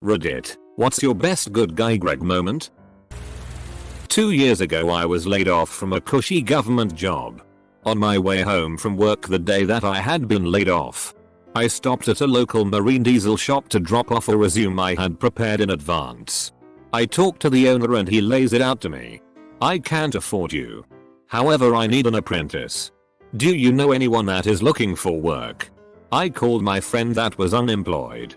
Reddit, what's your best good guy Greg moment? 2 years ago I was laid off from a cushy government job. On my way home from work the day that I had been laid off, I stopped at a local marine diesel shop to drop off a resume I had prepared in advance. I talked to the owner and he lays it out to me. I can't afford you. However, I need an apprentice. Do you know anyone that is looking for work? I called my friend that was unemployed.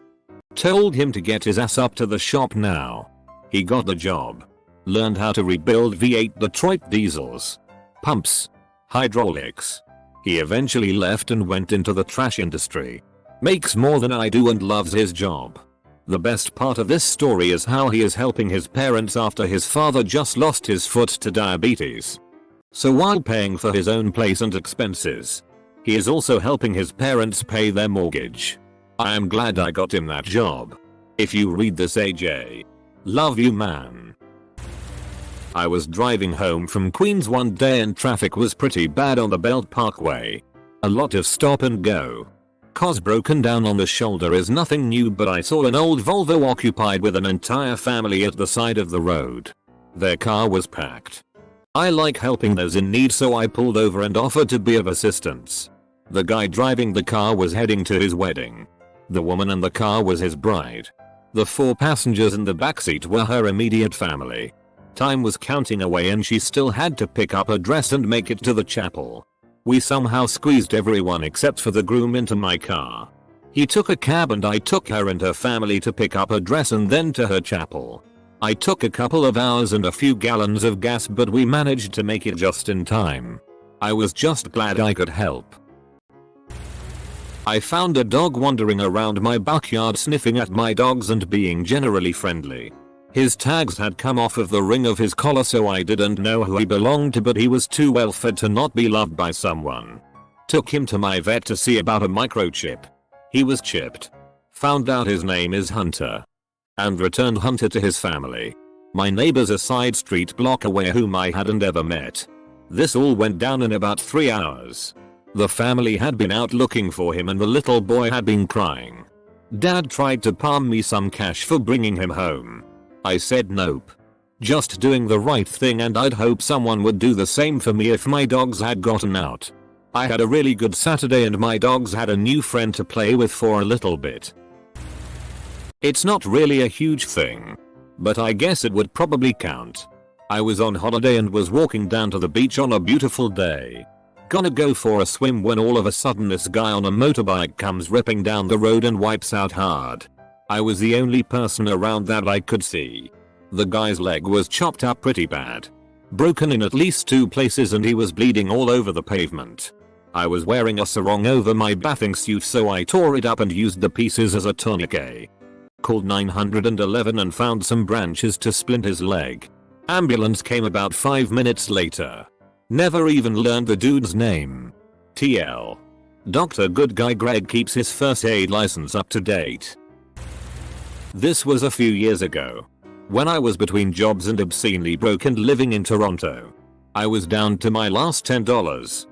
Told him to get his ass up to the shop now. He got the job. Learned how to rebuild V8 Detroit diesels, pumps, hydraulics. He eventually left and went into the trash industry. Makes more than I do and loves his job. The best part of this story is how he is helping his parents after his father just lost his foot to diabetes. So while paying for his own place and expenses, he is also helping his parents pay their mortgage. I am glad I got him that job. If you read this, AJ. Love you, man. I was driving home from Queens one day and traffic was pretty bad on the Belt Parkway. A lot of stop and go. Cars broken down on the shoulder is nothing new, but I saw an old Volvo occupied with an entire family at the side of the road. Their car was packed. I like helping those in need, so I pulled over and offered to be of assistance. The guy driving the car was heading to his wedding. The woman in the car was his bride. The 4 passengers in the backseat were her immediate family. Time was counting away and she still had to pick up her dress and make it to the chapel. We somehow squeezed everyone except for the groom into my car. He took a cab and I took her and her family to pick up her dress and then to her chapel. I took a couple of hours and a few gallons of gas, but we managed to make it just in time. I was just glad I could help. I found a dog wandering around my backyard sniffing at my dogs and being generally friendly. His tags had come off of the ring of his collar, so I didn't know who he belonged to, but he was too well fed to not be loved by someone. Took him to my vet to see about a microchip. He was chipped. Found out his name is Hunter. And returned Hunter to his family. My neighbors a side street block away whom I hadn't ever met. This all went down in about 3 hours. The family had been out looking for him and the little boy had been crying. Dad tried to palm me some cash for bringing him home. I said nope. Just doing the right thing, and I'd hope someone would do the same for me if my dogs had gotten out. I had a really good Saturday and my dogs had a new friend to play with for a little bit. It's not really a huge thing, but I guess it would probably count. I was on holiday and was walking down to the beach on a beautiful day. Gonna go for a swim when all of a sudden this guy on a motorbike comes ripping down the road and wipes out hard. I was the only person around that I could see. The guy's leg was chopped up pretty bad. Broken in at least 2 places and he was bleeding all over the pavement. I was wearing a sarong over my bathing suit, so I tore it up and used the pieces as a tourniquet. Called 911 and found some branches to splint his leg. Ambulance came about 5 minutes later. Never even learned the dude's name. TL. Dr. Good Guy Greg keeps his first aid license up to date. This was a few years ago. When I was between jobs and obscenely broke and living in Toronto. I was down to my last $10.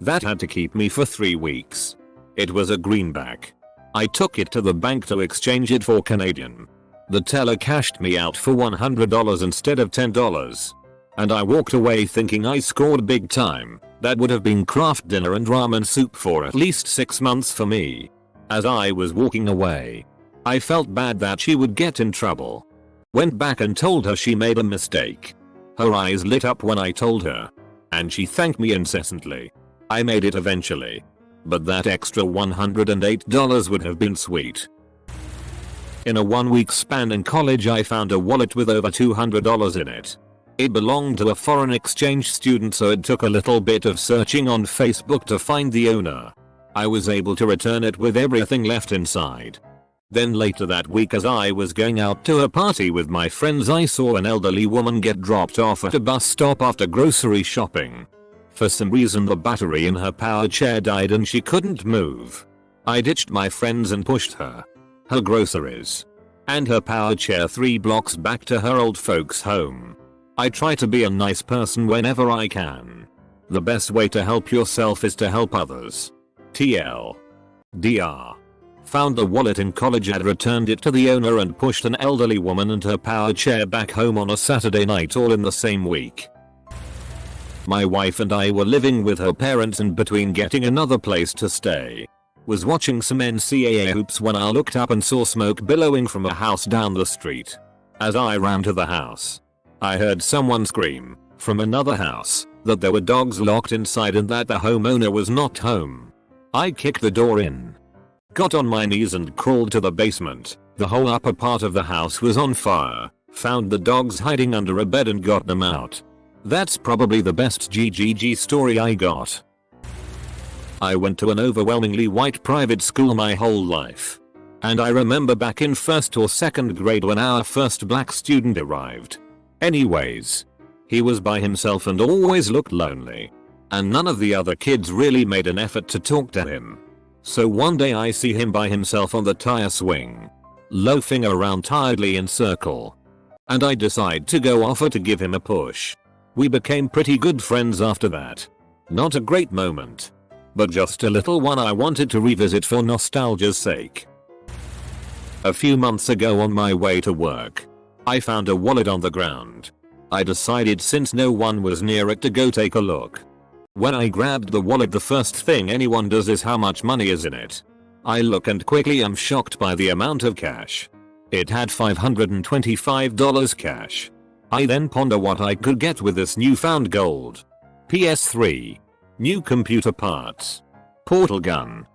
That had to keep me for 3 weeks. It was a greenback. I took it to the bank to exchange it for Canadian. The teller cashed me out for $100 instead of $10. And I walked away thinking I scored big time. That would have been Kraft dinner and ramen soup for at least 6 months for me. As I was walking away, I felt bad that she would get in trouble. Went back and told her she made a mistake. Her eyes lit up when I told her. And she thanked me incessantly. I made it eventually. But that extra $108 would have been sweet. In a 1-week span in college I found a wallet with over $200 in it. It belonged to a foreign exchange student, so it took a little bit of searching on Facebook to find the owner. I was able to return it with everything left inside. Then later that week, as I was going out to a party with my friends, I saw an elderly woman get dropped off at a bus stop after grocery shopping. For some reason the battery in her power chair died and she couldn't move. I ditched my friends and pushed her groceries, and her power chair 3 blocks back to her old folks' home. I try to be a nice person whenever I can. The best way to help yourself is to help others. TL. DR. Found the wallet in college, had returned it to the owner, and pushed an elderly woman and her power chair back home on a Saturday night, all in the same week. My wife and I were living with her parents, and between getting another place to stay, was watching some NCAA hoops when I looked up and saw smoke billowing from a house down the street. As I ran to the house, I heard someone scream from another house that there were dogs locked inside and that the homeowner was not home. I kicked the door in, got on my knees and crawled to the basement. The whole upper part of the house was on fire. Found the dogs hiding under a bed and got them out. That's probably the best GGG story I got. I went to an overwhelmingly white private school my whole life. And I remember back in 1st or 2nd grade when our first black student arrived. Anyways, he was by himself and always looked lonely. And none of the other kids really made an effort to talk to him. So one day I see him by himself on the tire swing, loafing around tiredly in circle. And I decide to go offer to give him a push. We became pretty good friends after that. Not a great moment, but just a little one I wanted to revisit for nostalgia's sake. A few months ago on my way to work, I found a wallet on the ground. I decided since no one was near it to go take a look. When I grabbed the wallet, the first thing anyone does is how much money is in it. I look and quickly am shocked by the amount of cash. It had $525 cash. I then ponder what I could get with this newfound gold. PS3. New computer parts. Portal gun.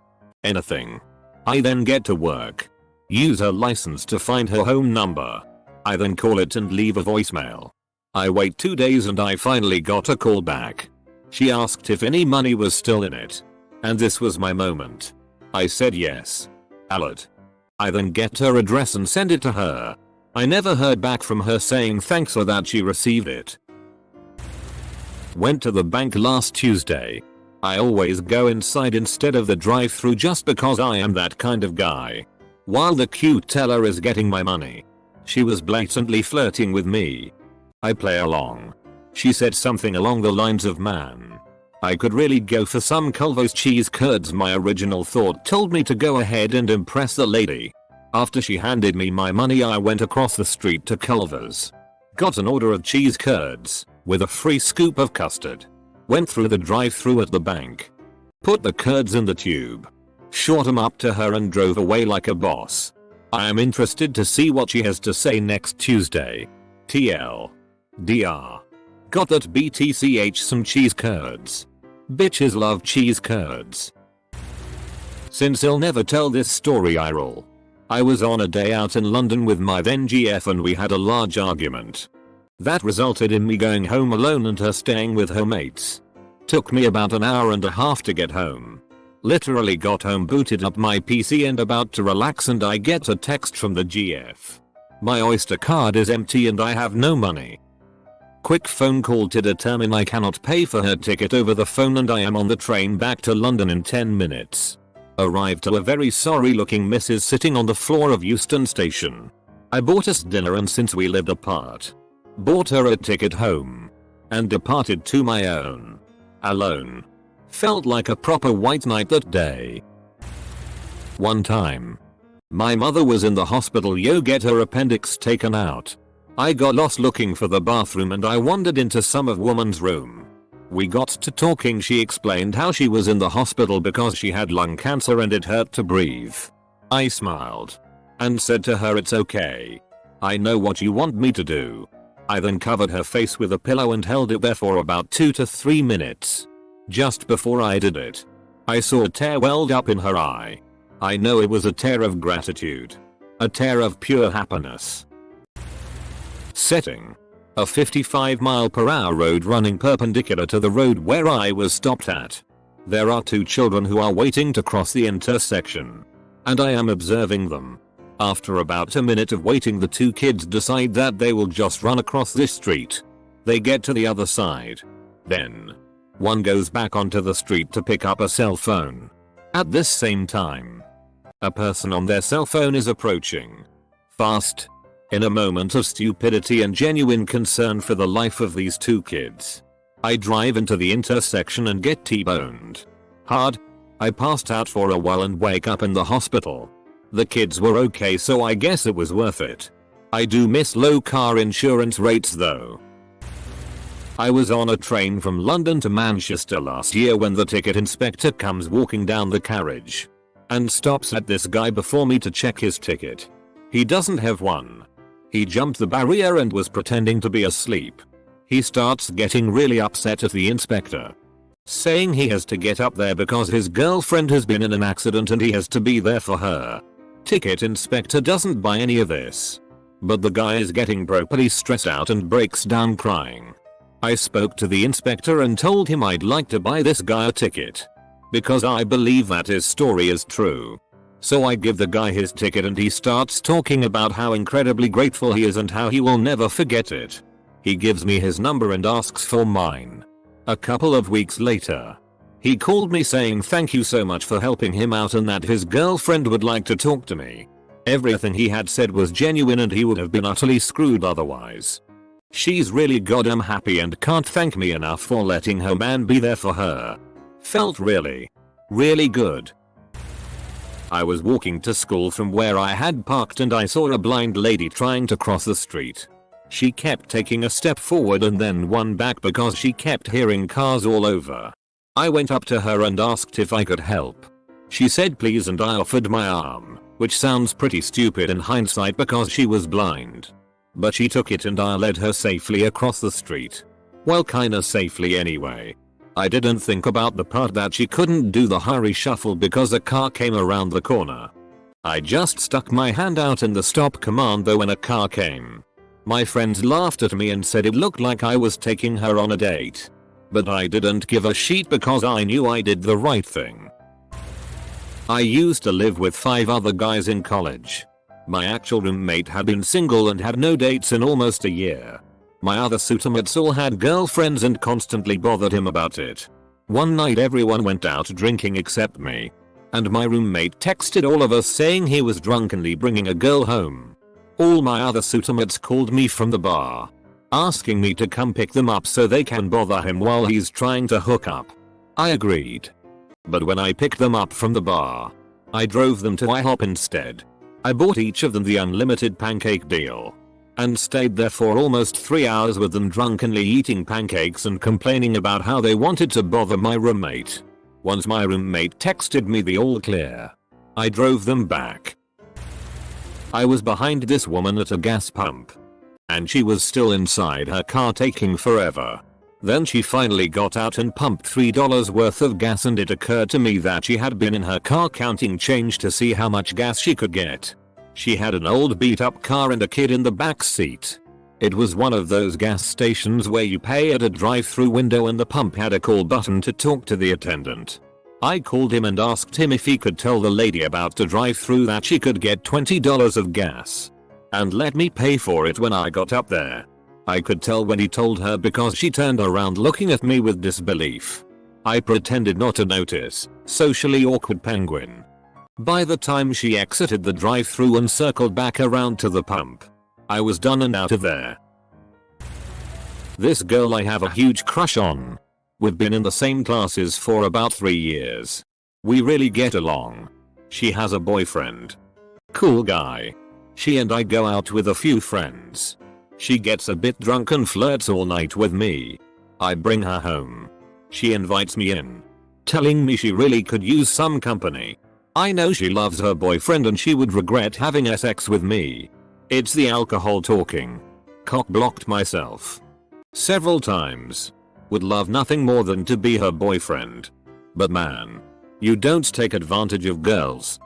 Anything. I then get to work. Use her license to find her home number. I then call it and leave a voicemail. I wait 2 days and I finally got a call back. She asked if any money was still in it. And this was my moment. I said yes. Alert. I then get her address and send it to her. I never heard back from her saying thanks or that she received it. Went to the bank last Tuesday. I always go inside instead of the drive-thru just because I am that kind of guy. While the cute teller is getting my money, she was blatantly flirting with me. I play along. She said something along the lines of, "Man, I could really go for some Culver's cheese curds." My original thought told me to go ahead and impress the lady. After she handed me my money, I went across the street to Culver's. Got an order of cheese curds with a free scoop of custard. Went through the drive-thru at the bank. Put the curds in the tube. Shot them up to her and drove away like a boss. I am interested to see what she has to say next Tuesday. TL. DR. Got that BTCH some cheese curds. Bitches love cheese curds. Since he'll never tell this story, I roll. I was on a day out in London with my then GF and we had a large argument. That resulted in me going home alone and her staying with her mates. Took me about an hour and a half to get home. Literally got home, booted up my PC and about to relax, and I get a text from the GF. My Oyster card is empty and I have no money. Quick phone call to determine I cannot pay for her ticket over the phone and I am on the train back to London in 10 minutes. Arrived to a very sorry looking missus sitting on the floor of Euston Station. I bought us dinner and since we lived apart, bought her a ticket home. And departed to my own. Alone. Felt like a proper white knight that day. One time, my mother was in the hospital, get her appendix taken out. I got lost looking for the bathroom and I wandered into some of woman's room. We got to talking. She explained how she was in the hospital because she had lung cancer and it hurt to breathe. I smiled and said to her, "It's okay. I know what you want me to do." I then covered her face with a pillow and held it there for about 2 to 3 minutes. Just before I did it, I saw a tear welled up in her eye. I know it was a tear of gratitude. A tear of pure happiness. Setting. A 55-mile-per-hour road running perpendicular to the road where I was stopped at. There are 2 children who are waiting to cross the intersection. And I am observing them. After about a minute of waiting, the 2 kids decide that they will just run across this street. They get to the other side. Then, one goes back onto the street to pick up a cell phone. At this same time, a person on their cell phone is approaching. Fast. In a moment of stupidity and genuine concern for the life of these 2 kids, I drive into the intersection and get T-boned. Hard. I passed out for a while and wake up in the hospital. The kids were okay, so I guess it was worth it. I do miss low car insurance rates though. I was on a train from London to Manchester last year when the ticket inspector comes walking down the carriage and stops at this guy before me to check his ticket. He doesn't have one. He jumped the barrier and was pretending to be asleep. He starts getting really upset at the inspector, saying he has to get up there because his girlfriend has been in an accident and he has to be there for her. Ticket inspector doesn't buy any of this, but the guy is getting properly stressed out and breaks down crying. I spoke to the inspector and told him I'd like to buy this guy a ticket because I believe that his story is true. So I give the guy his ticket and he starts talking about how incredibly grateful he is and how he will never forget it. He gives me his number and asks for mine. A couple of weeks later, he called me saying thank you so much for helping him out and that his girlfriend would like to talk to me. Everything he had said was genuine and he would have been utterly screwed otherwise. She's really goddamn happy and can't thank me enough for letting her man be there for her. Felt really good. I was walking to school from where I had parked and I saw a blind lady trying to cross the street. She kept taking a step forward and then one back because she kept hearing cars all over. I went up to her and asked if I could help. She said please and I offered my arm, which sounds pretty stupid in hindsight because she was blind. But she took it and I led her safely across the street. Well, kinda safely anyway. I didn't think about the part that she couldn't do the hurry shuffle because a car came around the corner. I just stuck my hand out in the stop command though when a car came. My friends laughed at me and said it looked like I was taking her on a date. But I didn't give a shit because I knew I did the right thing. I used to live with 5 other guys in college. My actual roommate had been single and had no dates in almost a year. My other suitemates all had girlfriends and constantly bothered him about it. One night everyone went out drinking except me. And my roommate texted all of us saying he was drunkenly bringing a girl home. All my other suitemates called me from the bar, asking me to come pick them up so they can bother him while he's trying to hook up. I agreed. But when I picked them up from the bar, I drove them to IHOP instead. I bought each of them the unlimited pancake deal and stayed there for almost 3 hours with them drunkenly eating pancakes and complaining about how they wanted to bother my roommate. Once my roommate texted me the all clear, I drove them back. I was behind this woman at a gas pump, and she was still inside her car taking forever. Then she finally got out and pumped $3 worth of gas and it occurred to me that she had been in her car counting change to see how much gas she could get. She had an old beat up car and a kid in the back seat. It was one of those gas stations where you pay at a drive-through window and the pump had a call button to talk to the attendant. I called him and asked him if he could tell the lady about the drive-through that she could get $20 of gas and let me pay for it when I got up there. I could tell when he told her because she turned around looking at me with disbelief. I pretended not to notice, socially awkward penguin. By the time she exited the drive-through and circled back around to the pump, I was done and out of there. This girl I have a huge crush on. We've been in the same classes for about 3 years. We really get along. She has a boyfriend. Cool guy. She and I go out with a few friends. She gets a bit drunk and flirts all night with me. I bring her home. She invites me in, telling me she really could use some company. I know she loves her boyfriend and she would regret having sex with me. It's the alcohol talking. Cock blocked myself several times. Would love nothing more than to be her boyfriend. But man, you don't take advantage of girls.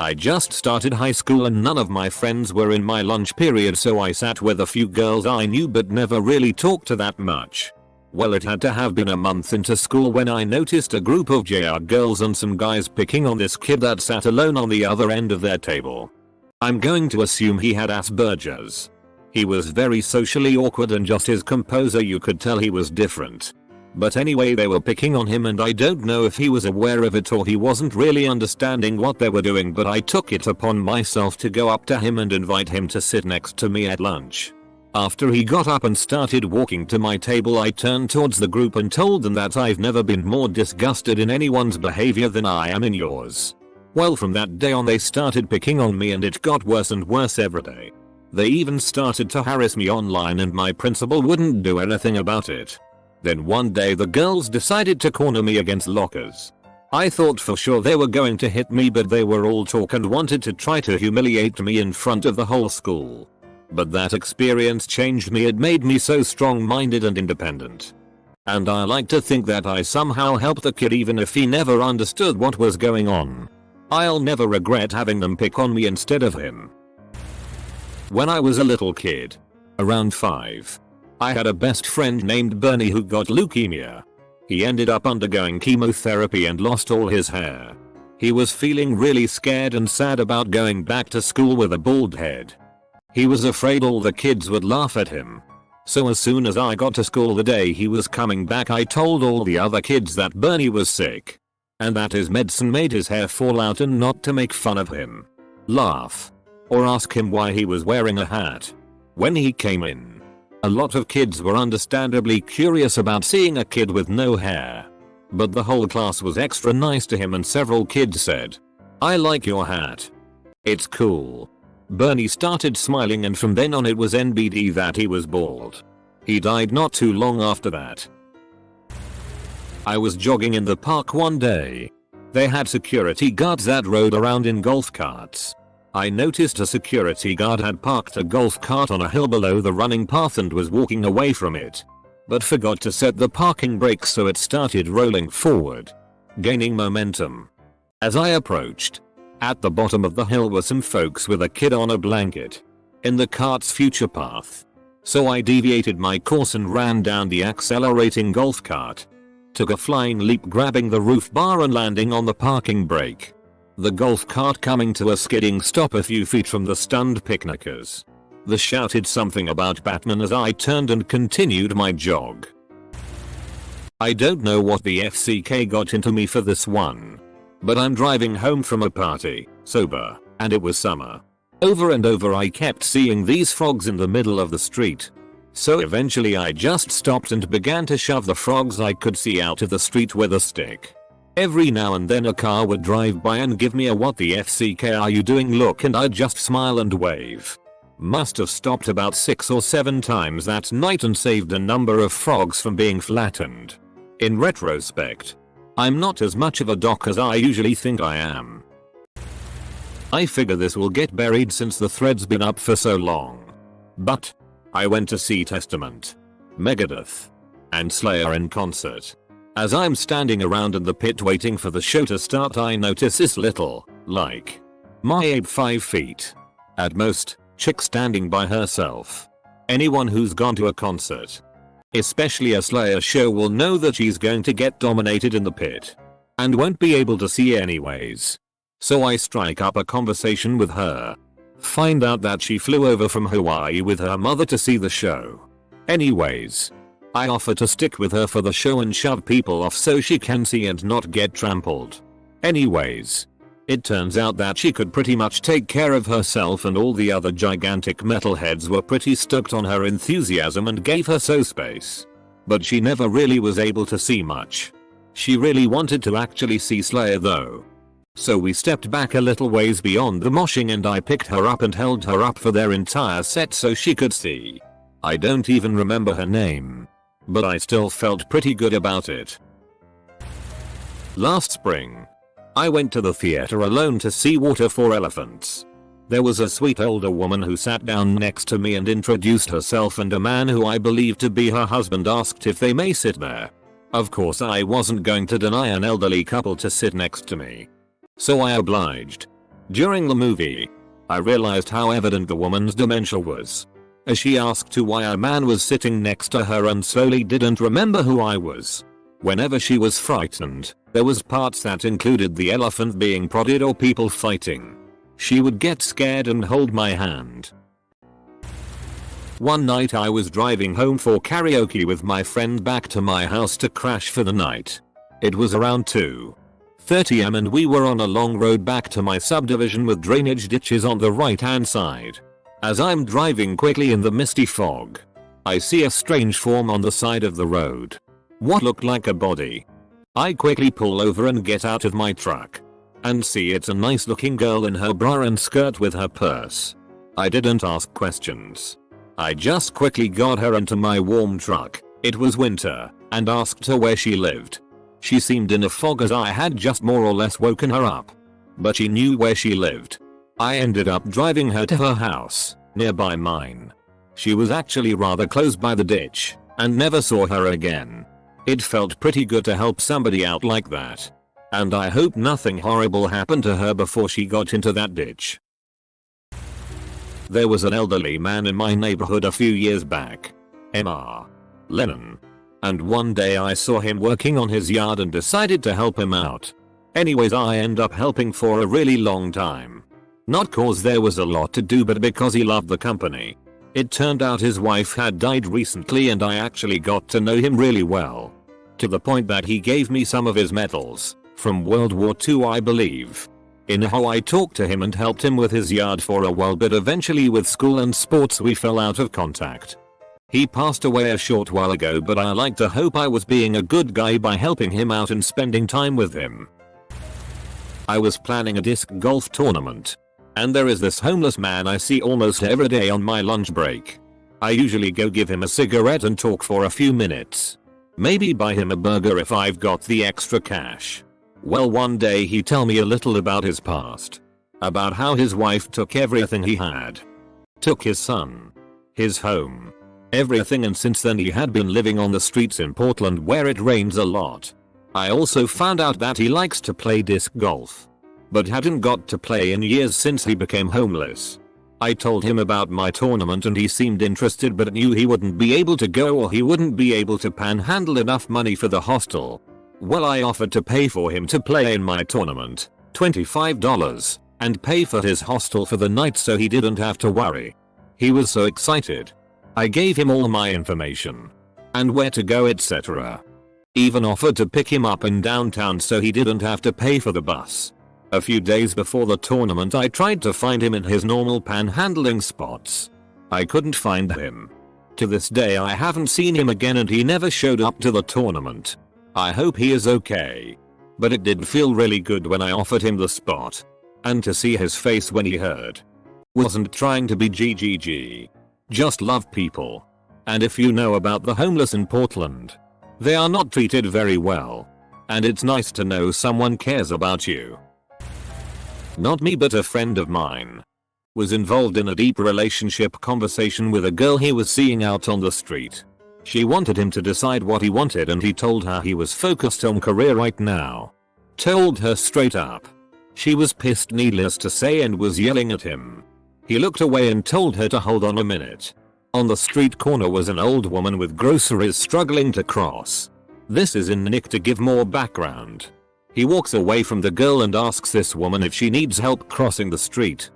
I just started high school and none of my friends were in my lunch period, so I sat with a few girls I knew but never really talked to that much. Well, it had to have been a month into school when I noticed a group of JR girls and some guys picking on this kid that sat alone on the other end of their table. I'm going to assume he had Asperger's. He was very socially awkward and just his composure, you could tell he was different. But anyway, they were picking on him and I don't know if he was aware of it or he wasn't really understanding what they were doing, but I took it upon myself to go up to him and invite him to sit next to me at lunch. After he got up and started walking to my table, I turned towards the group and told them that I've never been more disgusted in anyone's behavior than I am in yours. Well, from that day on they started picking on me and it got worse and worse every day. They even started to harass me online and my principal wouldn't do anything about it. Then one day the girls decided to corner me against lockers. I thought for sure they were going to hit me, but they were all talk and wanted to try to humiliate me in front of the whole school. But that experience changed me. It made me so strong-minded and independent. And I like to think that I somehow helped the kid even if he never understood what was going on. I'll never regret having them pick on me instead of him. When I was a little kid, around 5, I had a best friend named Bernie who got leukemia. He ended up undergoing chemotherapy and lost all his hair. He was feeling really scared and sad about going back to school with a bald head. He was afraid all the kids would laugh at him. So as soon as I got to school the day he was coming back, I told all the other kids that Bernie was sick and that his medicine made his hair fall out and not to make fun of him, laugh, or ask him why he was wearing a hat. When he came in, a lot of kids were understandably curious about seeing a kid with no hair. But the whole class was extra nice to him and several kids said, "I like your hat. It's cool." Bernie started smiling and from then on it was NBD that he was bald. He died not too long after that. I was jogging in the park one day. They had security guards that rode around in golf carts. I noticed a security guard had parked a golf cart on a hill below the running path and was walking away from it, but forgot to set the parking brakes, so it started rolling forward, gaining momentum. As I approached, at the bottom of the hill were some folks with a kid on a blanket in the cart's future path. So I deviated my course and ran down the accelerating golf cart, took a flying leap, grabbing the roof bar and landing on the parking brake. The golf cart coming to a skidding stop a few feet from the stunned picnickers. They shouted something about Batman as I turned and continued my jog. I don't know what the FCK got into me for this one, but I'm driving home from a party, sober, and it was summer. Over and over I kept seeing these frogs in the middle of the street. So eventually I just stopped and began to shove the frogs I could see out of the street with a stick. Every now and then a car would drive by and give me a "what the FCK are you doing" look, and I'd just smile and wave. Must have stopped about 6 or 7 times that night and saved a number of frogs from being flattened. In retrospect, I'm not as much of a doc as I usually think I am. I figure this will get buried since the thread's been up for so long. But I went to see Testament, Megadeth, and Slayer in concert. As I'm standing around in the pit waiting for the show to start, I notice this little, like, my 5 feet at most, chick standing by herself. Anyone who's gone to a concert, especially a Slayer show, will know that she's going to get dominated in the pit and won't be able to see anyways. So I strike up a conversation with her. Find out that she flew over from Hawaii with her mother to see the show. Anyways, I offer to stick with her for the show and shove people off so she can see and not get trampled. Anyways, it turns out that she could pretty much take care of herself, and all the other gigantic metalheads were pretty stoked on her enthusiasm and gave her so space. But she never really was able to see much. She really wanted to actually see Slayer though. So we stepped back a little ways beyond the moshing and I picked her up and held her up for their entire set so she could see. I don't even remember her name, but I still felt pretty good about it. Last spring, I went to the theater alone to see Water for Elephants. There was a sweet older woman who sat down next to me and introduced herself, and a man who I believed to be her husband asked if they may sit there. Of course I wasn't going to deny an elderly couple to sit next to me, so I obliged. During the movie, I realized how evident the woman's dementia was, as she asked why a man was sitting next to her and slowly didn't remember who I was. Whenever she was frightened, there was parts that included the elephant being prodded or people fighting. She would get scared and hold my hand. One night I was driving home for karaoke with my friend back to my house to crash for the night. It was around 2:30 am and we were on a long road back to my subdivision with drainage ditches on the right hand side. As I'm driving quickly in the misty fog, I see a strange form on the side of the road. What looked like a body. I quickly pull over and get out of my truck. And see, it's a nice looking girl in her bra and skirt with her purse. I didn't ask questions. I just quickly got her into my warm truck, it was winter, and asked her where she lived. She seemed in a fog as I had just more or less woken her up. But she knew where she lived. I ended up driving her to her house, nearby mine. She was actually rather close by the ditch, and never saw her again. It felt pretty good to help somebody out like that. And I hope nothing horrible happened to her before she got into that ditch. There was an elderly man in my neighborhood a few years back. Mr. Lennon. And one day I saw him working on his yard and decided to help him out. Anyways, I end up helping for a really long time. Not cause there was a lot to do, but because he loved the company. It turned out his wife had died recently and I actually got to know him really well. To the point that he gave me some of his medals, from World War II I believe. In how I talked to him and helped him with his yard for a while, but eventually with school and sports we fell out of contact. He passed away a short while ago, but I like to hope I was being a good guy by helping him out and spending time with him. I was planning a disc golf tournament. And there is this homeless man I see almost every day on my lunch break. I usually go give him a cigarette and talk for a few minutes. Maybe buy him a burger if I've got the extra cash. Well, one day he tell me a little about his past. About how his wife took everything he had. Took his son. His home. Everything, and since then he had been living on the streets in Portland where it rains a lot. I also found out that he likes to play disc golf. But hadn't got to play in years since he became homeless. I told him about my tournament and he seemed interested, but knew he wouldn't be able to go or he wouldn't be able to panhandle enough money for the hostel. Well, I offered to pay for him to play in my tournament, $25, and pay for his hostel for the night so he didn't have to worry. He was so excited. I gave him all my information. And where to go, etc. Even offered to pick him up in downtown so he didn't have to pay for the bus. A few days before the tournament I tried to find him in his normal panhandling spots. I couldn't find him. To this day I haven't seen him again and he never showed up to the tournament. I hope he is okay. But it did feel really good when I offered him the spot. And to see his face when he heard. Wasn't trying to be GGG. Just love people. And if you know about the homeless in Portland, they are not treated very well. And it's nice to know someone cares about you. Not me, but a friend of mine was involved in a deep relationship conversation with a girl he was seeing out on the street. She wanted him to decide what he wanted and he told her he was focused on career right now. Told her straight up. She was pissed, needless to say, and was yelling at him. He looked away and told her to hold on a minute. On the street corner was an old woman with groceries struggling to cross. This is in Nick to give more background. He walks away from the girl and asks this woman if she needs help crossing the street.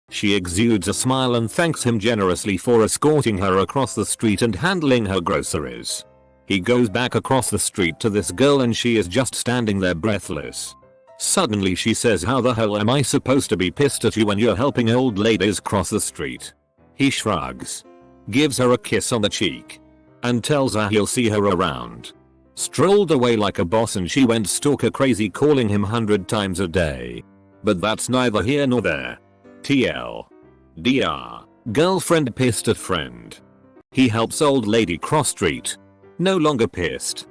She exudes a smile and thanks him generously for escorting her across the street and handling her groceries. He goes back across the street to this girl and she is just standing there breathless. Suddenly she says, "How the hell am I supposed to be pissed at you when you're helping old ladies cross the street?" He shrugs, gives her a kiss on the cheek, and tells her he'll see her around. Strolled away like a boss and she went stalker crazy, calling him 100 times a day. But that's neither here nor there. TLDR. Girlfriend pissed at friend. He helps old lady cross street. No longer pissed.